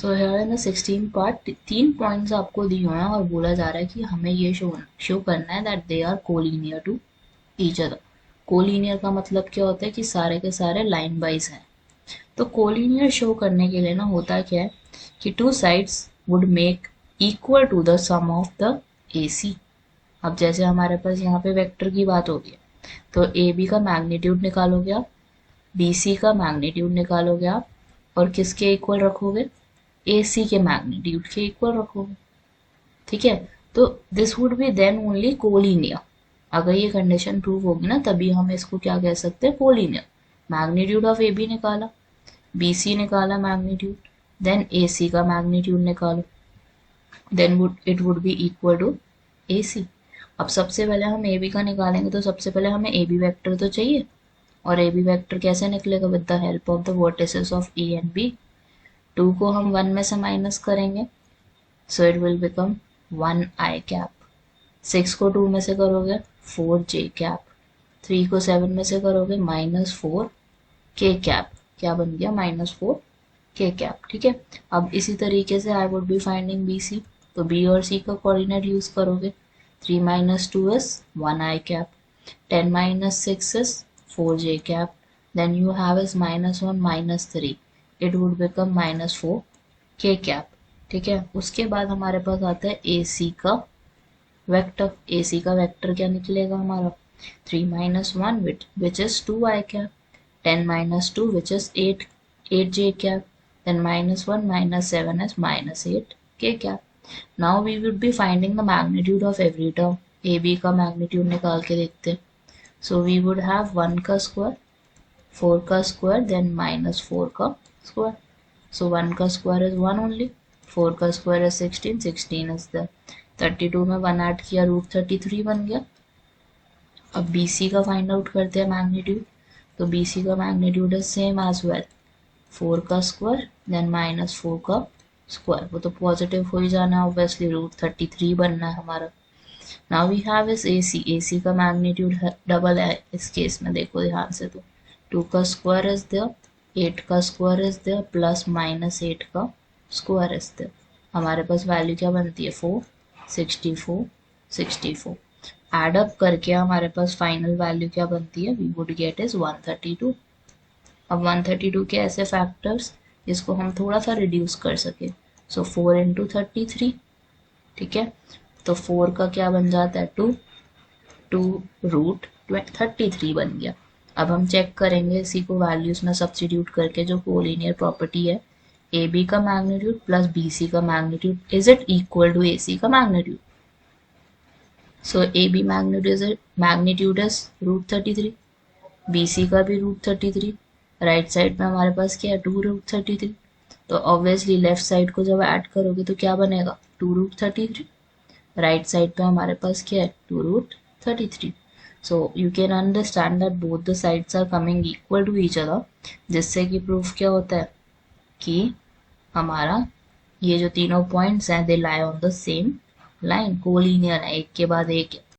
So here in the 16 part 3 points आपको दिए हुए हैं और बोला जा रहा है कि हमें ये शो करना है that they are collinear to each other. Collinear का मतलब क्या होता है कि सारे के सारे लाइन वाइज हैं। तो कोलिनियर शो करने के लिए ना होता क्या है कि two sides would make equal to the sum of the AC। अब जैसे हमारे पास यहाँ पे वेक्टर की बात होगी तो AB का मैग्नीट्यूड निकालोगे आप, BC का मैग्नीट्यूड निकालोगे आप, और किसके इक्वल रखोगे, AC के मैग्नीट्यूड के इक्वल रखोगे। ठीक है, तो this would be then only collinear. अगर ये कंडीशन प्रूव होगी ना तभी हम इसको क्या कह सकते हैं, कोलिनियर। मैग्नीट्यूड ऑफ AB निकाला, BC निकाला मैग्नीट्यूड, देन AC का मैग्नीट्यूड निकालो, then would it would be equal to AC। अब सबसे पहले हम AB का निकालेंगे तो सबसे पहले हमें AB वेक्टर तो चाहिए, और AB वेक्टर कैसे निकलेगा, with the help of the vertices of E and B। 2 को हम 1 में से माइनस करेंगे, so it will become 1i cap. 6 को 2 में से करोगे 4j कैप। 3 को 7 में से करोगे -4k कैप। क्या बन गया, -4k कैप। ठीक है, अब इसी तरीके से I would be finding BC, तो B और C का कोऑर्डिनेट यूज करोगे। 3 - 2 is 1i cap, 10 - 6 is 4j cap, then you have is -1 - 3, it would become -4k cap। ठीक है, उसके बाद हमारे पास आता है AC का वेक्टर। AC का वेक्टर क्या निकलेगा हमारा, 3 - 1 which is 2i cap, 10 - 2 which is 8j cap, then -1 - 7 is -8k cap। Now we would be finding the magnitude of every term। AB का मैग्नीट्यूड निकाल के देखते हैं। So we would have 1 का स्क्वायर, 4 का स्क्वायर, then -4 का square. So 1 का square is 1 only, 4 का स्क्वायर is 16, 16 is there। 32 में 1 ऐड किया √33 बन गया। अब BC का फाइंड आउट करते हैं मैग्नीट्यूड, तो BC का magnitude is same as well, 4 का स्क्वायर देन -4 का स्क्वायर। वो तो पॉजिटिव हो ही जाना है ऑब्वियसली, √33 बनना है हमारा। नाउ वी हैव इस AC का मैग्नीट्यूड डबल है इस केस में, देखो ध्यान से, तो 2 का स्क्वायर इज देयर, 8 का स्क्वायर इज देयर, प्लस -8 का स्क्वायर इज देयर। हमारे पास वैल्यू क्या बनती है, 4, 64, 64। एड अप करके हमारे पास फाइनल वैल्यू क्या बनती है, वी वुड गेट इज 132। अब 132 के ऐसे फैक्टर्स जिसको हम थोड़ा सा रिड्यूस कर सके, सो 4 × 33। ठीक है, तो 4 का क्या बन जाता है, 2 √33 बन गया। अब हम चेक करेंगे इसी को वैल्यूज में सब्स्टिट्यूट करके, जो कोलिनियर प्रॉपर्टी है, AB का मैग्नीट्यूड प्लस BC का magnitude is it equal to AC का magnitude. So AB magnitude is √33, BC का भी √33। राइट साइड में हमारे पास क्या है, 2√33। तो ऑब्वियसली लेफ्ट साइड को जब ऐड करोगे तो क्या बनेगा, 2√33। राइट साइड पे हमारे पास क्या है, 2√33। So you can understand that both the sides are coming equal to each other, जिससे कि प्रूफ क्या होता है कि हमारा ये जो तीनों पॉइंट्स हैं they lie on the same line, collinear है, एक के बाद एक है।